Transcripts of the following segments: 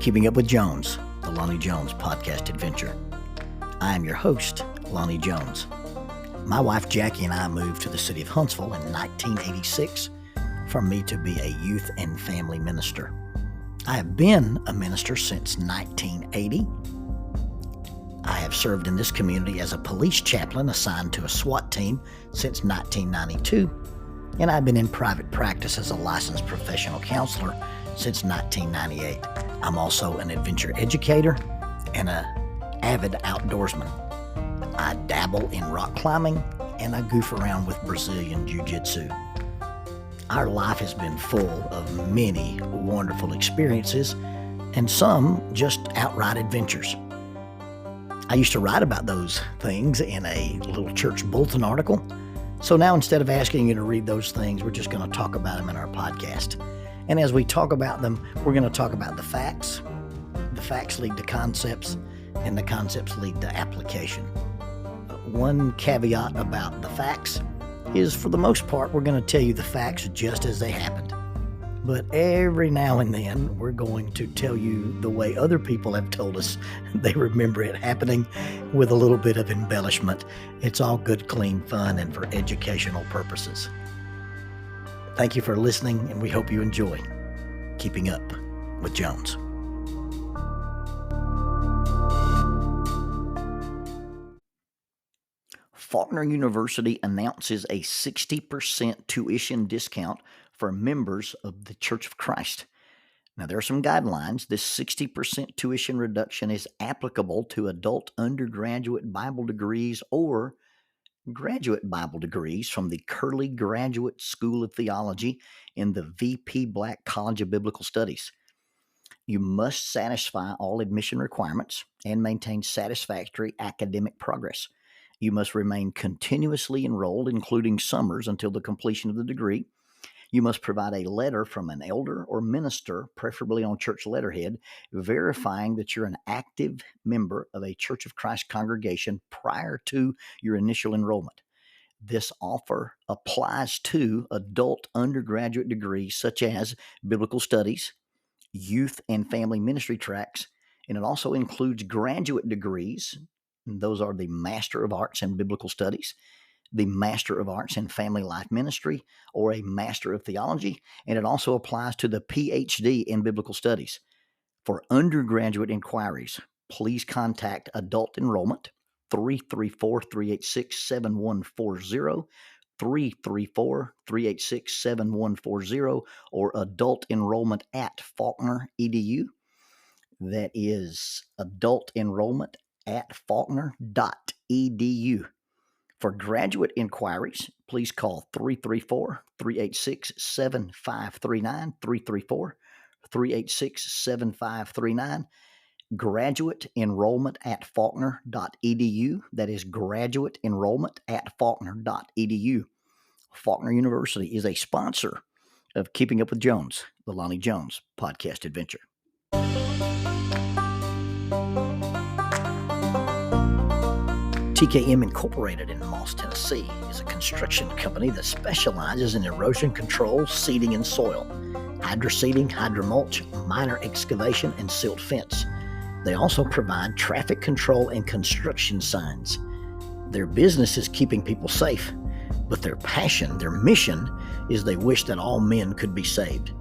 Keeping Up with Jones, the Lonnie Jones podcast adventure. I am your host, Lonnie Jones. My wife Jackie and I moved to the city of Huntsville in 1986 for me to be a youth and family minister. I have been a minister since 1980. I have served in this community as a police chaplain assigned to a SWAT team since 1992, and I've been in private practice as a licensed professional counselor since 1998. I'm also an adventure educator and an avid outdoorsman. I dabble in rock climbing and I goof around with Brazilian Jiu-Jitsu. Our life has been full of many wonderful experiences and some just outright adventures. I used to write about those things in a little church bulletin article. So now instead of asking you to read those things, we're just going to talk about them in our podcast. And as we talk about them, we're going to talk about the facts. The facts lead to concepts, and the concepts lead to application. One caveat about the facts is, for the most part, we're going to tell you the facts just as they happened. But every now and then, we're going to tell you the way other people have told us they remember it happening with a little bit of embellishment. It's all good, clean fun and for educational purposes. Thank you for listening, and we hope you enjoy Keeping Up with Jones. Faulkner University announces a 60% tuition discount for members of the Church of Christ. Now, there are some guidelines. This 60% tuition reduction is applicable to adult undergraduate Bible degrees or graduate Bible degrees from the Curley Graduate School of Theology in the VP Black College of Biblical Studies. You must satisfy all admission requirements and maintain satisfactory academic progress. You must remain continuously enrolled, including summers, until the completion of the degree. You must provide a letter from an elder or minister, preferably on church letterhead, verifying that you're an active member of a Church of Christ congregation prior to your initial enrollment. This offer applies to adult undergraduate degrees such as biblical studies, youth and family ministry tracks, and it also includes graduate degrees. And those are the Master of Arts in Biblical Studies, the Master of Arts in Family Life Ministry, or a Master of Theology, and it also applies to the PhD in Biblical Studies. For undergraduate inquiries, please contact Adult Enrollment, 334-386-7140, 334-386-7140, or Adult Enrollment at Faulkner edu. That is Adult Enrollment at faulkner.edu. For graduate inquiries, please call 334-386-7539, 334-386-7539. Graduate enrollment at faulkner.edu. That is graduate enrollment at faulkner.edu. Faulkner University is a sponsor of Keeping Up with Jones, the Lonnie Jones podcast adventure. TKM Incorporated in Moss, Tennessee is a construction company that specializes in erosion control, seeding, and soil, hydroseeding, hydromulch, minor excavation, and silt fence. They also provide traffic control and construction signs. Their business is keeping people safe, but their passion, their mission, is they wish that all men could be saved.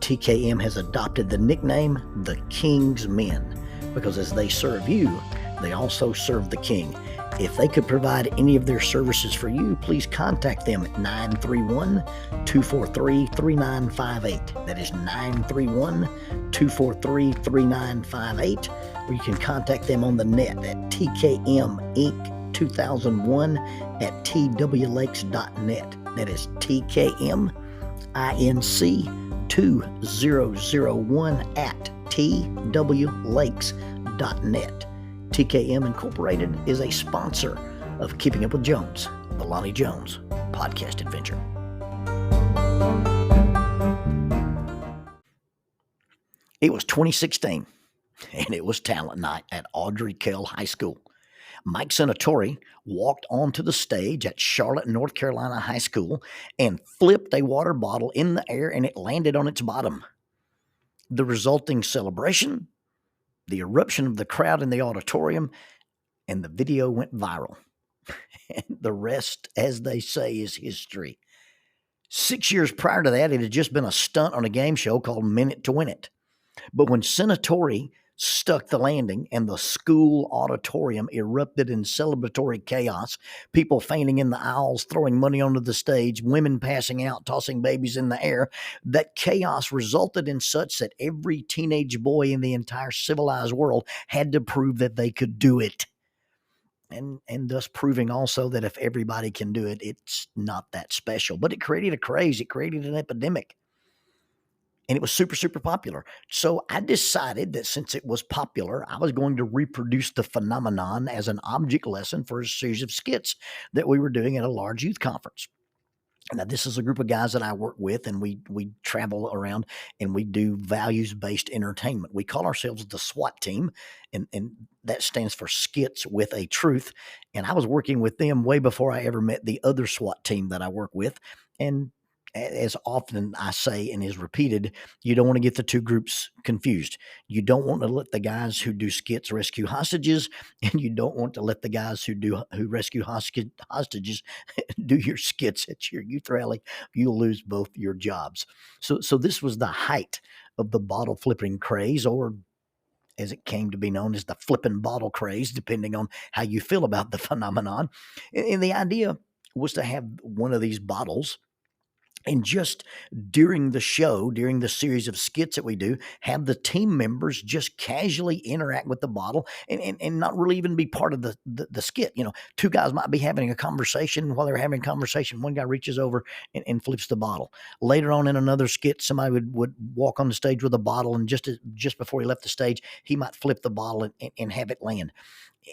TKM has adopted the nickname the King's Men because as they serve you, they also serve the King. If they could provide any of their services for you, please contact them at 931-243-3958. That is 931-243-3958. Or you can contact them on the net at tkminc2001 at twlakes.net. That is tkminc2001 at twlakes.net. TKM Incorporated is a sponsor of Keeping Up with Jones, the Lonnie Jones podcast adventure. It was 2016, and it was talent night at Audrey Kell High School. Mike Senatori walked onto the stage at Charlotte, North Carolina High School and flipped a water bottle in the air, and it landed on its bottom. The resulting celebration the eruption of the crowd in the auditorium, and the video went viral. And the rest, as they say, is history. 6 years prior to that, it had just been a stunt on a game show called Minute to Win It. But when Senatori stuck the landing and the school auditorium erupted in celebratory chaos, people fainting in the aisles, throwing money onto the stage, women passing out, tossing babies in the air, that chaos resulted in such that every teenage boy in the entire civilized world had to prove that they could do it. And thus proving also that if everybody can do it, it's not that special. But it created a craze. It created an epidemic. And it was super, super popular. So I decided that since it was popular, I was going to reproduce the phenomenon as an object lesson for a series of skits that we were doing at a large youth conference. Now, this is a group of guys that I work with, and we travel around and we do values-based entertainment. We call ourselves the SWAT team, and that stands for Skits with a Truth. And I was working with them way before I ever met the other SWAT team that I work with. And as often I say and is repeated, you don't want to get the two groups confused. You don't want to let the guys who do skits rescue hostages, and you don't want to let the guys who rescue hostages do your skits at your youth rally. You'll lose both your jobs. So this was the height of the bottle flipping craze, or as it came to be known as the flipping bottle craze, depending on how you feel about the phenomenon. And the idea was to have one of these bottles, and just during the show, during the series of skits that we do, have the team members just casually interact with the bottle and not really even be part of the skit. You know, two guys might be having a conversation. While they're having a conversation, one guy reaches over and flips the bottle. Later on in another skit, somebody would walk on the stage with a bottle, and just before he left the stage, he might flip the bottle and have it land.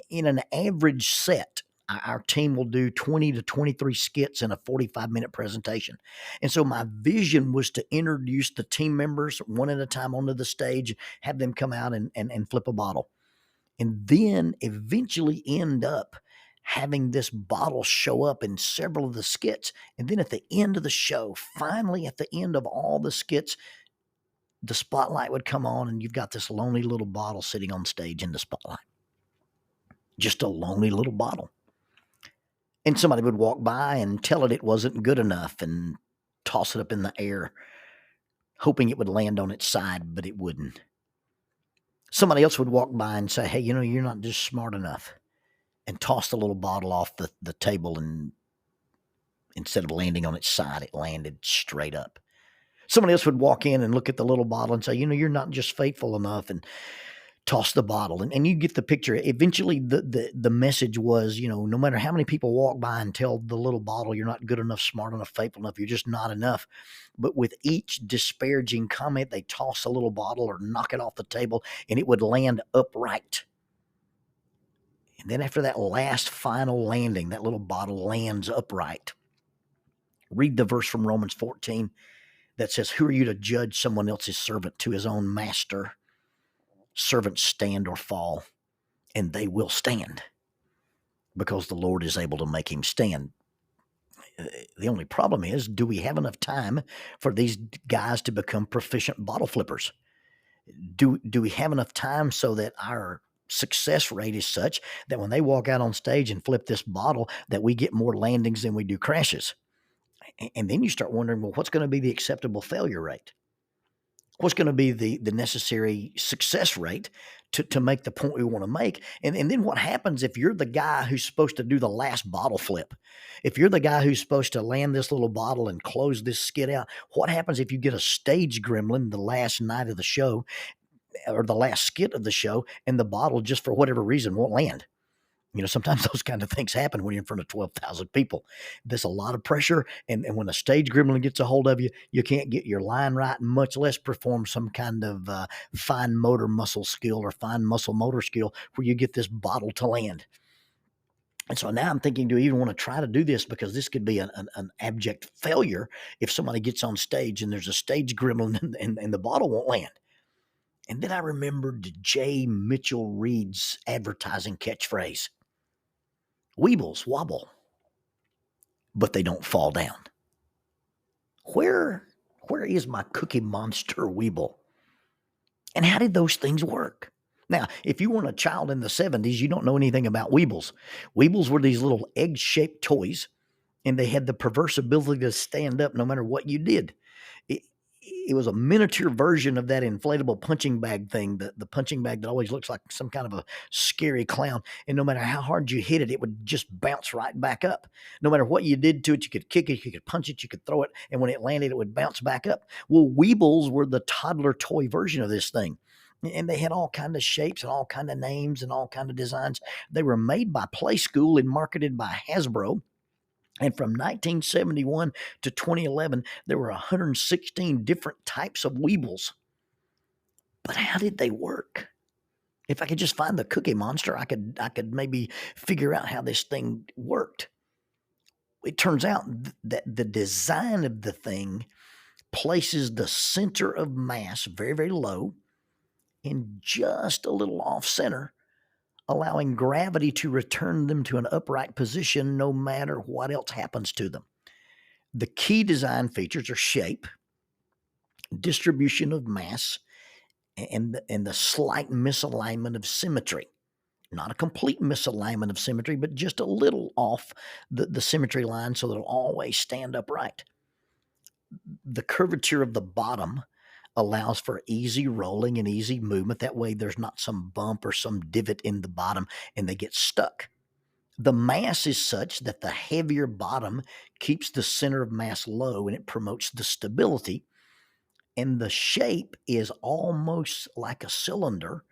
In an average set, our team will do 20 to 23 skits in a 45-minute presentation. And so my vision was to introduce the team members one at a time onto the stage, have them come out and flip a bottle, and then eventually end up having this bottle show up in several of the skits. And then at the end of the show, finally at the end of all the skits, the spotlight would come on, and you've got this lonely little bottle sitting on stage in the spotlight. Just a lonely little bottle. And somebody would walk by and tell it wasn't good enough and toss it up in the air, hoping it would land on its side, but it wouldn't. Somebody else would walk by and say, hey, you're not just smart enough, and toss the little bottle off the table, and instead of landing on its side, it landed straight up. Somebody else would walk in and look at the little bottle and say, you're not just faithful enough, and toss the bottle. And you get the picture. Eventually, the message was, no matter how many people walk by and tell the little bottle you're not good enough, smart enough, faithful enough, you're just not enough. But with each disparaging comment, they toss a little bottle or knock it off the table, and it would land upright. And then after that last final landing, that little bottle lands upright. Read the verse from Romans 14 that says, who are you to judge someone else's servant to his own master? Servants stand or fall, and they will stand, because the Lord is able to make him stand. The only problem is, do we have enough time for these guys to become proficient bottle flippers? Do we have enough time so that our success rate is such that when they walk out on stage and flip this bottle, that we get more landings than we do crashes? And then you start wondering, well, what's going to be the acceptable failure rate? What's going to be the necessary success rate to make the point we want to make? And then what happens if you're the guy who's supposed to do the last bottle flip? If you're the guy who's supposed to land this little bottle and close this skit out, what happens if you get a stage gremlin the last night of the show, or the last skit of the show, and the bottle, just for whatever reason, won't land? Sometimes those kind of things happen when you're in front of 12,000 people. There's a lot of pressure, and when a stage gremlin gets a hold of you, you can't get your line right, much less perform some kind of fine motor muscle skill or fine muscle motor skill where you get this bottle to land. And so now I'm thinking, do I even want to try to do this? Because this could be an abject failure if somebody gets on stage and there's a stage gremlin and the bottle won't land. And then I remembered J. Mitchell Reed's advertising catchphrase: Weebles wobble, but they don't fall down. Where is my Cookie Monster Weeble? And how did those things work? Now, if you weren't a child in the 70s, you don't know anything about Weebles. Weebles were these little egg-shaped toys, and they had the perverse ability to stand up no matter what you did. It, it was a miniature version of that inflatable punching bag thing, the punching bag that always looks like some kind of a scary clown. And no matter how hard you hit it, it would just bounce right back up. No matter what you did to it, you could kick it, you could punch it, you could throw it, and when it landed, it would bounce back up. Well, Weebles were the toddler toy version of this thing. And they had all kind of shapes and all kind of names and all kind of designs. They were made by Play School and marketed by Hasbro. And from 1971 to 2011, there were 116 different types of Weebles. But how did they work? If I could just find the Cookie Monster, I could maybe figure out how this thing worked. It turns out that the design of the thing places the center of mass very, very low and just a little off center, allowing gravity to return them to an upright position no matter what else happens to them. The key design features are shape, distribution of mass, and the slight misalignment of symmetry. Not a complete misalignment of symmetry, but just a little off the symmetry line so that it'll always stand upright. The curvature of the bottom allows for easy rolling and easy movement. That way there's not some bump or some divot in the bottom and they get stuck. The mass is such that the heavier bottom keeps the center of mass low and it promotes the stability. And the shape is almost like a cylinder,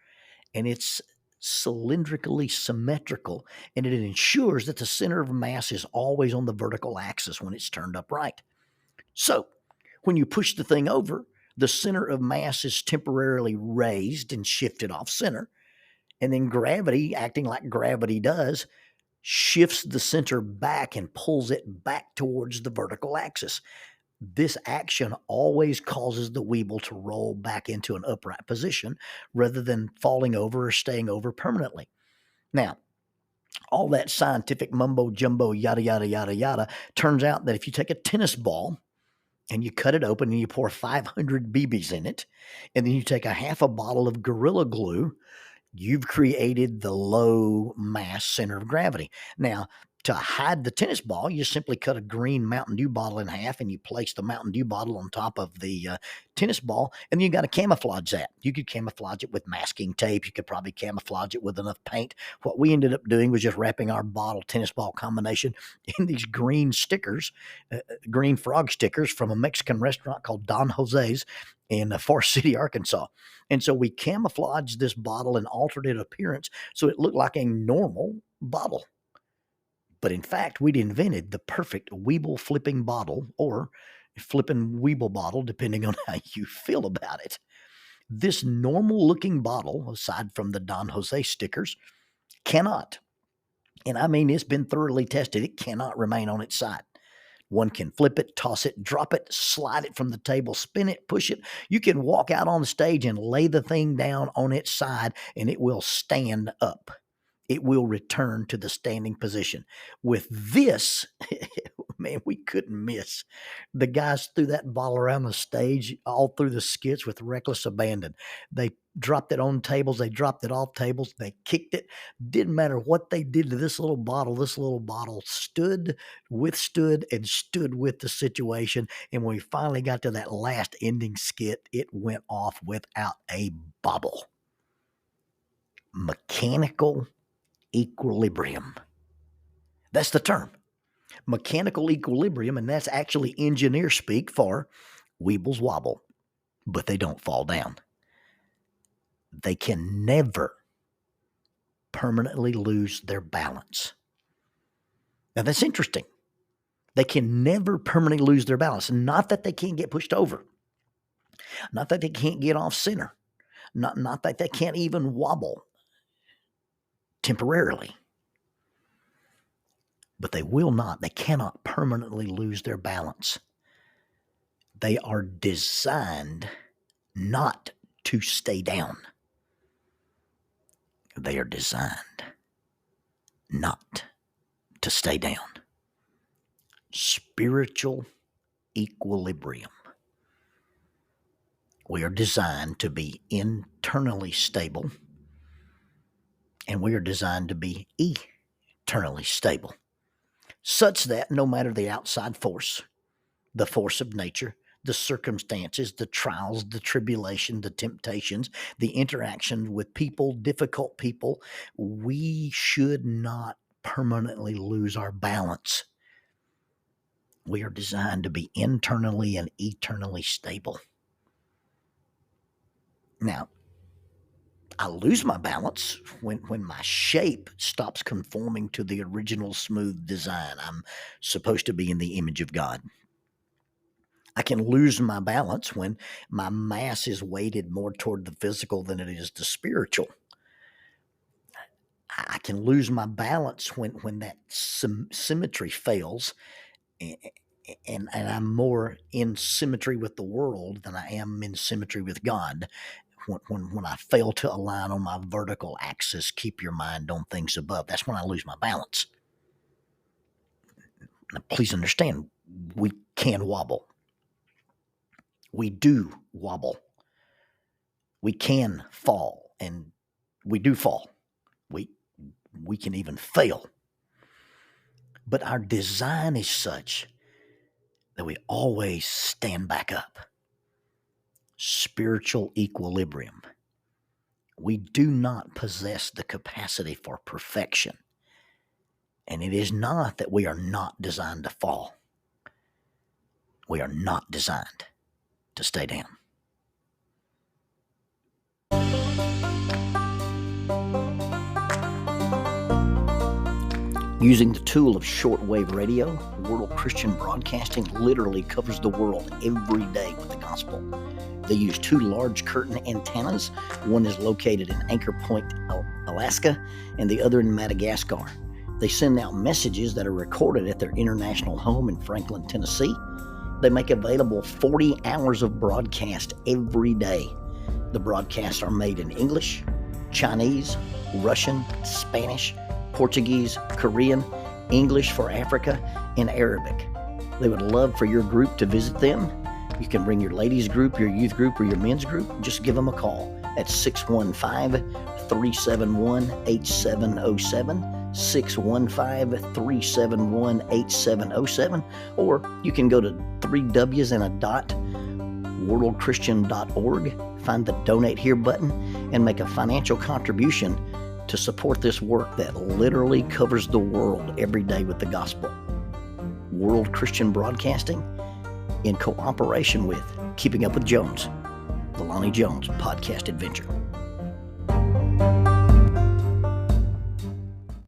and it's cylindrically symmetrical, and it ensures that the center of mass is always on the vertical axis when it's turned upright. So when you push the thing over, the center of mass is temporarily raised and shifted off center, and then gravity, acting like gravity does, shifts the center back and pulls it back towards the vertical axis. This action always causes the Weeble to roll back into an upright position rather than falling over or staying over permanently. Now, all that scientific mumbo jumbo, yada, yada, yada, yada, turns out that if you take a tennis ball and you cut it open and you pour 500 BBs in it, and then you take a half a bottle of Gorilla Glue, you've created the low mass center of gravity. Now, to hide the tennis ball, you simply cut a green Mountain Dew bottle in half and you place the Mountain Dew bottle on top of the tennis ball, and then you got to camouflage that. You could camouflage it with masking tape. You could probably camouflage it with enough paint. What we ended up doing was just wrapping our bottle tennis ball combination in these green stickers, green frog stickers from a Mexican restaurant called Don Jose's in Forest City, Arkansas. And so we camouflaged this bottle and altered its appearance so it looked like a normal bottle. But in fact, we'd invented the perfect Weeble flipping bottle, or flipping Weeble bottle, depending on how you feel about it. This normal looking bottle, aside from the Don Jose stickers, cannot, and I mean it's been thoroughly tested, it cannot remain on its side. One can flip it, toss it, drop it, slide it from the table, spin it, push it. You can walk out on the stage and lay the thing down on its side and it will stand up. It will return to the standing position. With this, man, we couldn't miss. The guys threw that ball around the stage all through the skits with reckless abandon. They dropped it on tables. They dropped it off tables. They kicked it. Didn't matter what they did to this little bottle. This little bottle withstood, and stood with the situation. And when we finally got to that last ending skit, it went off without a bobble. Mechanical equilibrium. That's the term. Mechanical equilibrium, and that's actually engineer speak for Weebles wobble, but they don't fall down. They can never permanently lose their balance. Now that's interesting. They can never permanently lose their balance. Not that they can't get pushed over. Not that they can't get off center. Not that they can't even wobble temporarily. But they cannot permanently lose their balance. They are designed not to stay down. They are designed not to stay down. Spiritual equilibrium. We are designed to be internally stable And we are designed to be eternally stable, such that no matter the outside force, the force of nature, the circumstances, the trials, the tribulation, the temptations, the interaction with people, difficult people, we should not permanently lose our balance. We are designed to be internally and eternally stable. Now, I lose my balance when my shape stops conforming to the original smooth design. I'm supposed to be in the image of God. I can lose my balance when my mass is weighted more toward the physical than it is the spiritual. I can lose my balance when that symmetry fails, and I'm more in symmetry with the world than I am in symmetry with God. When I fail to align on my vertical axis, keep your mind on things above, that's when I lose my balance. Now, please understand, we can wobble. We do wobble. We can fall, and we do fall. We can even fail. But our design is such that we always stand back up. Spiritual equilibrium. We do not possess the capacity for perfection. And it is not that we are not designed to fall. We are not designed to stay down. Using the tool of shortwave radio, World Christian Broadcasting literally covers the world every day with the gospel. They use 2 large curtain antennas. One is located in Anchor Point, Alaska, and the other in Madagascar. They send out messages that are recorded at their international home in Franklin, Tennessee. They make available 40 hours of broadcast every day. The broadcasts are made in English, Chinese, Russian, Spanish, Portuguese, Korean, English for Africa, and Arabic. They would love for your group to visit them. You can bring your ladies group, your youth group, or your men's group. Just give them a call at 615-371-8707, 615-371-8707, or you can go to 3W's and a dot, worldchristian.org, find the Donate Here button, and make a financial contribution to support this work that literally covers the world every day with the gospel. World Christian Broadcasting, in cooperation with Keeping Up with Jones, the Lonnie Jones podcast adventure.